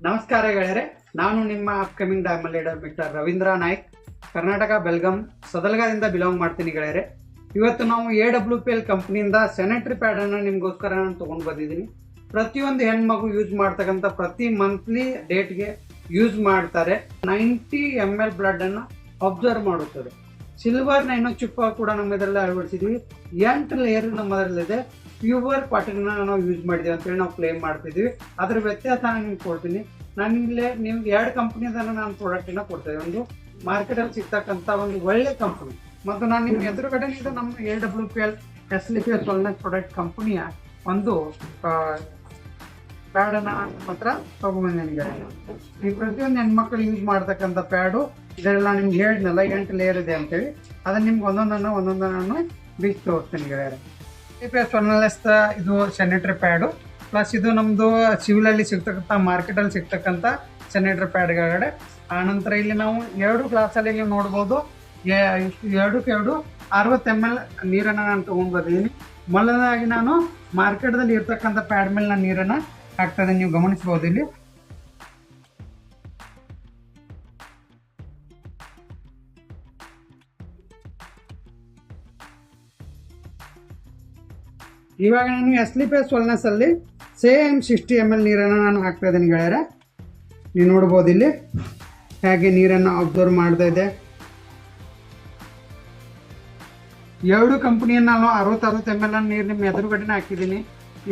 ನಮಸ್ಕಾರ ಗೆಳೆಯರೆ, ನಾನು ನಿಮ್ಮ upcoming diamond leader mister Ravindra Naik, Karnataka Belgaum ಸದಲ್ಗಾದಿಂದ ಬಿಲಾಂಗ್ ಮಾಡ್ತೀನಿ ಗೆಳೆಯರೆ. ಇವತ್ತು ನಾವು AWPL ಕಂಪ್ನಿಯಿಂದ ಸ್ಯಾನಿಟರಿ ಪ್ಯಾಡ್ ಅನ್ನು ನಿಮಗೋಸ್ಕರ ನಾನು ತೊಗೊಂಡು ಬಂದಿದ್ದೀನಿ. ಪ್ರತಿಯೊಂದು ಹೆಣ್ಮಗು ಯೂಸ್ ಮಾಡ್ತಕ್ಕಂಥ ಪ್ರತಿ ಮಂತ್ಲಿ ಡೇಟ್ಗೆ ಯೂಸ್ ಮಾಡ್ತಾರೆ. 90 ml ಬ್ಲಡ್ ಅನ್ನು ಅಬ್ಸರ್ವ್ ಮಾಡುತ್ತದೆ. ಸಿಲ್ವರ್ ನೈನೋ ಚಿಪ್ ಕೂಡ ನಮ್ಮ ಇದರಲ್ಲಿ ಅಳವಡಿಸಿದ್ವಿ. 8 ಲೇಯರ್ ನಮ್ಮದರಲ್ಲಿದೆ. ಪ್ಯೂರ್ ಕಾಟನ್ ನಾವು ಯೂಸ್ ಮಾಡಿದ್ದೀವಿ ಅಂತೇಳಿ ನಾವು ಕ್ಲೇಮ್ ಮಾಡ್ತಿದ್ವಿ. ಅದರ ವ್ಯತ್ಯಾಸ ನಾನು ನಿಮ್ಗೆ ಕೊಡ್ತೀನಿ. ನಾನು ಇಲ್ಲೇ ನಿಮ್ಗೆ 2 ಕಂಪ್ನಿದನ್ನು ನಾನು ಪ್ರಾಡಕ್ಟನ್ನ ಕೊಡ್ತೇವೆ. ಒಂದು ಮಾರ್ಕೆಟಲ್ಲಿ ಸಿಗ್ತಕ್ಕಂಥ ಒಂದು ಒಳ್ಳೆ ಕಂಪ್ನಿ, ಮತ್ತು ನಾನು ನಿಮ್ಗೆ ಎದುರುಗಡೆ ಇದು ನಮ್ಮ AWPL SLPS ವೆಲ್ನೆಸ್ ಪ್ರಾಡಕ್ಟ್ ಕಂಪ್ನಿಯ ಒಂದು ಪ್ಯಾಡನ್ನು ಮಾತ್ರ ತಗೊಂಬಂದಿದ್ದೀನಿ. ಈ ಪ್ರತಿಯೊಂದು ಹೆಣ್ಮಕ್ಳು ಯೂಸ್ ಮಾಡ್ತಕ್ಕಂಥ ಪ್ಯಾಡು ಇದೆಲ್ಲ ನಿಮ್ಗೆ ಹೇಳಿದ್ನಲ್ಲ 8 ಲೇಯರ್ ಇದೆ ಅಂತೇಳಿ, ಅದನ್ನು ನಿಮ್ಗೆ ಒಂದೊಂದನ್ನು ಬೀಚ್ ತೋರಿಸ್ತೀನಿ ಗೆಳೆಯರೆ. SLPS ವೆಲ್ನೆಸ್ ಇದು ಸ್ಯಾನಿಟರಿ ಪ್ಯಾಡು, ಪ್ಲಸ್ ಇದು ನಮ್ಮದು ಸಿವಿಲಲ್ಲಿ ಸಿಗ್ತಕ್ಕಂಥ ಮಾರ್ಕೆಟಲ್ಲಿ ಸಿಗ್ತಕ್ಕಂಥ ಸ್ಯಾನಿಟರಿ ಪ್ಯಾಡ್ಗಳಡೆ. ಆನಂತರ ಇಲ್ಲಿ ನಾವು 2 ಗ್ಲಾಸಲ್ಲಿ ನೀವು ನೋಡ್ಬೋದು, 2 60 ml ನೀರನ್ನು ನಾನು ತೊಗೊಂಡು ಬಂದಿದ್ದೀನಿ. ಮೊದಲನೇದಾಗಿ ನಾನು ಮಾರ್ಕೆಟ್ದಲ್ಲಿ ಇರ್ತಕ್ಕಂಥ ಪ್ಯಾಡ್ ಮೇಲೆ ನಾನು ನೀರನ್ನು ಹಾಕ್ತದೆ, ನೀವು ಗಮನಿಸ್ಬೋದು. ಇಲ್ಲಿ ಇವಾಗ ನಾನು SLPS ವೆಲ್ನೆಸ್ ಅಲ್ಲಿ ಸೇಮ್ 60 ml ನೀರನ್ನು ನಾನು ಹಾಕ್ತಾ ಇದ್ದೀನಿ ಗೆಳೆಯರೆ. ನೀವು ನೋಡ್ಬೋದು ಇಲ್ಲಿ ಹೇಗೆ ನೀರನ್ನು ಅಬ್ಸರ್ವ್ ಮಾಡ್ತಾ ಇದೆ. 2 ಕಂಪ್ನಿಯನ್ನು ನಾನು 60 ml ನೀರು ನಿಮ್ಮ ಎದುರುಗಡೆನೇ ಹಾಕಿದ್ದೀನಿ.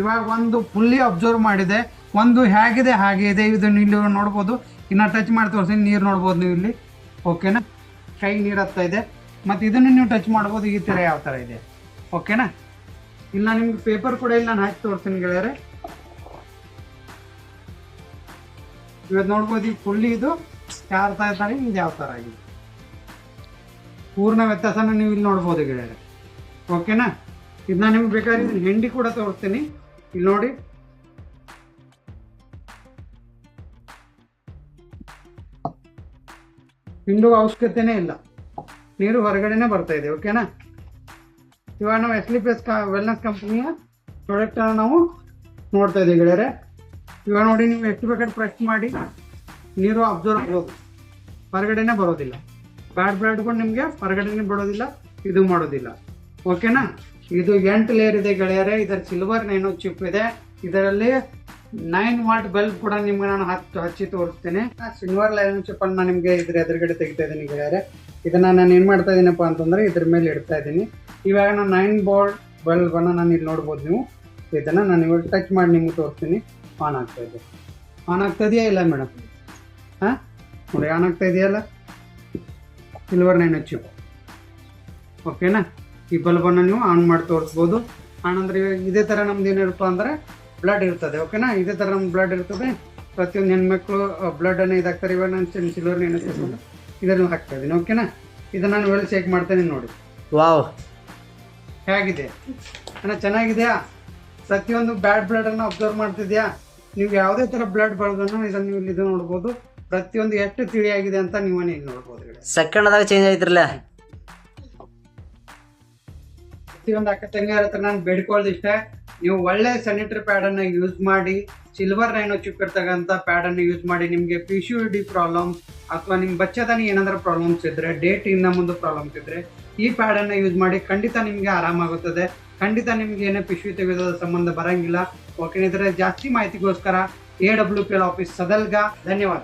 ಇವಾಗ ಒಂದು ಫುಲ್ಲಿ ಅಬ್ಸರ್ವ್ ಮಾಡಿದೆ, ಒಂದು ಹೇಗಿದೆ ಹಾಗೆ ಇದೆ. ಇದನ್ನು ಇಲ್ಲಿ ನೋಡ್ಬೋದು. ಇನ್ನು ಟಚ್ ಮಾಡಿ ತೋರಿಸ್ತೀನಿ, ನೀರು ನೋಡ್ಬೋದು ನೀವು ಇಲ್ಲಿ. ಓಕೆನಾ, ಕೈ ನೀರು ಹತ್ತಾ ಇದೆ. ಮತ್ತು ಇದನ್ನು ನೀವು ಟಚ್ ಮಾಡ್ಬೋದು, ಈ ಥರ ಯಾವ ಥರ ಇದೆ. ಓಕೆನಾ, ಇಲ್ಲ ನಿಮ್ಗೆ ಪೇಪರ್ ಕೂಡ ಇಲ್ಲಿ ನಾನು ಹಾಕಿ ತೋರಿಸ್ತೀನಿ ಗೆಳೆಯರೆ. ಇವತ್ತು ನೋಡ್ಬೋದು, ಈಗ ಫುಲ್ಲಿ ಇದು ಯಾರ್ತಾ ಇರ್ತಾರೆ, ಇದು ಯಾವ ಥರ ಆಗಿದೆ. ಪೂರ್ಣ ವ್ಯತ್ಯಾಸನ ನೀವು ಇಲ್ಲಿ ನೋಡ್ಬೋದು ಗೆಳೆಯರೆ. ಓಕೆನಾ, ಇದನ್ನ ನಿಮ್ಗೆ ಬೇಕಾದ್ರೆ ಇದನ್ನ ಹೆಂಡಿ ಕೂಡ ತೋರಿಸ್ತೀನಿ. ಇಲ್ಲಿ ನೋಡಿ, ಹಿಂಡುವ ಅವಶ್ಯಕತೆನೇ ಇಲ್ಲ, ನೀರು ಹೊರಗಡೆನೆ ಬರ್ತಾ ಇದೆ. ಓಕೆನಾ, ಇವಾಗ ನಾವು SLPS ವೆಲ್ನೆಸ್ ಕಂಪ್ನಿಯ ಪ್ರಾಡಕ್ಟನ್ನು ನಾವು ನೋಡ್ತಾ ಇದ್ದೀವಿ ಗೆಳೆಯರೆ. ಇವಾಗ ನೋಡಿ, ನೀವು ಎಷ್ಟು ಬೇಕಾದ್ರೆ ಪ್ರೆಸ್ ಮಾಡಿ ನೀರು ಅಬ್ಸರ್ವ್ ಆಗೋದು, ಹೊರಗಡೆನೆ ಬರೋದಿಲ್ಲ. ಬ್ಯಾಡ್ ಬ್ಲಡ್ಗಳು ನಿಮಗೆ ಹೊರಗಡೆನೆ ಬಿಡೋದಿಲ್ಲ, ಇದು ಮಾಡೋದಿಲ್ಲ. ಓಕೆನಾ, ಇದು 8 ಲೇಯರ್ ಇದೆ ಗೆಳೆಯರೆ. ಇದರ ಸಿಲ್ವರ್ ನೈನೋ ಚಿಪ್ ಇದೆ. ಇದರಲ್ಲಿ 9 ವಾಟ್ ಬಲ್ಬ್ ಕೂಡ ನಿಮ್ಗೆ ನಾನು ಹಚ್ಚಿ ತೋರಿಸ್ತೇನೆ. ಸಿಲ್ವರ್ ನೈನೋ ಚಿಪ್ ಅನ್ನು ನಾನು ನಿಮಗೆ ಇದ್ರ ಎದುರುಗಡೆ ತೆಗಿತಾ ಇದ್ದೀನಿ ಗೆಳೆಯರೆ. ಇದನ್ನ ನಾನು ಏನು ಮಾಡ್ತಾ ಇದ್ದೀನಪ್ಪ ಅಂತಂದ್ರೆ ಇದ್ರ ಮೇಲೆ ಇಡ್ತಾ ಇದ್ದೀನಿ. ಇವಾಗ ನಾನು 9 ವಾಟ್ ಬಲ್ಬನ್ನು ನಾನು ಇಲ್ಲಿ ನೋಡ್ಬೋದು. ನೀವು ಇದನ್ನು ನಾನು ಇವಾಗ ಟಚ್ ಮಾಡಿ ನಿಮ್ಗೆ ತೋರಿಸ್ತೀನಿ. ಆನ್ ಆಗ್ತಾ ಇದೆ. ಆನ್ ಆಗ್ತಾ ಇದೆಯಾ ಇಲ್ಲ ಮೇಡಮ್? ಹಾಂ ನೋಡಿ, ಆನ್ ಆಗ್ತಾ ಇದೆಯಲ್ಲ, ಸಿಲ್ವರ್ ನೈನೋ ಚಿಪ್. ಓಕೆನಾ, ಈ ಬಲ್ಬನ್ನು ನೀವು ಆನ್ ಮಾಡಿ ತೋರಿಸ್ಬೋದು. ಆನಂತರ ಇದೇ ಥರ ನಮ್ದು ಏನಿರುತ್ತೋ ಅಂದರೆ ಬ್ಲಡ್ ಇರ್ತದೆ. ಓಕೆನಾ, ಇದೇ ಥರ ನಮ್ದು ಬ್ಲಡ್ ಇರ್ತದೆ. ಪ್ರತಿಯೊಂದು ಹೆಣ್ಮಕ್ಳು ಬ್ಲಡನ್ನು ಇದಾಗ್ತಾರೆ. ಇವಾಗ ನಾನು ಸಿಲ್ವರ್ ನೈನೋ ಚಿಪ್ ಇದನ್ನು ಹಾಕ್ತಾ ಇದ್ದೀನಿ. ಓಕೆನಾ, ಇದನ್ನು ನಾನು ವೆಲ್ ಚೆಕ್ ಮಾಡ್ತೇನೆ. ನೋಡಿ, ವಾವ್, ಹೇಗಿದೆ ಅಣ್ಣ, ಚೆನ್ನಾಗಿದೆಯಾ? ಪ್ರತಿಯೊಂದು ಬ್ಯಾಡ್ ಬ್ಲಡನ್ನು ಅಬ್ಸರ್ವ್ ಮಾಡ್ತಿದ್ಯಾ? ನೀವು ಯಾವುದೇ ಥರ ಬ್ಲಡ್ ಬರೋದನ್ನು ಇದನ್ನು ನೀವು ಇಲ್ಲಿ ನೋಡ್ಬೋದು. ಪ್ರತಿಯೊಂದು ಎಷ್ಟು ತಿಳಿಯಾಗಿದೆ ಅಂತ ನೀವು ಇಲ್ಲಿ ನೋಡ್ಬೋದು. ಸೆಕೆಂಡ್ದಾಗ ಚೇಂಜ್ ಆಯ್ತಿರಲ್ಲ. ಪ್ರತಿಯೊಂದು ಅಕ್ಕ ತಂಗಿಯರ ಹತ್ರ ನಾನು ಬೇಡ್ಕೊಳ್ಳೋದು ಇಷ್ಟ, ನೀವು ಒಳ್ಳೆ ಸ್ಯಾನಿಟರಿ ಪ್ಯಾಡನ್ನು ಯೂಸ್ ಮಾಡಿ, ಸಿಲ್ವರ್ ನೈನೋ ಚಿಪ್ ಇರ್ತಕ್ಕಂಥ ಪ್ಯಾಡನ್ನು ಯೂಸ್ ಮಾಡಿ. ನಿಮಗೆ PCOD ಪ್ರಾಬ್ಲಮ್ಸ್ ಅಥವಾ ನಿಮ್ಮ ಬಚ್ಚದನಿ ಏನಾದರೂ ಪ್ರಾಬ್ಲಮ್ಸ್ ಇದ್ದರೆ, ಡೇಟ್ ಇನ್ನ ಮುಂದೆ ಪ್ರಾಬ್ಲಮ್ಸ್ ಇದ್ದರೆ, ಈ ಪ್ಯಾಡನ್ನು ಯೂಸ್ ಮಾಡಿ. ಖಂಡಿತ ನಿಮಗೆ ಆರಾಮಾಗುತ್ತದೆ. ಖಂಡಿತ ನಿಮ್ಗೆ ಏನೇ ಪಿಶು ತೆಗೆಯೋದ ಸಂಬಂಧ ಬರಂಗಿಲ್ಲ. ಓಕೆ, ಇದರ ಜಾಸ್ತಿ ಮಾಹಿತಿಗೋಸ್ಕರ AWPL ಆಫೀಸ್ ಸದಲ್ಗ. ಧನ್ಯವಾದ.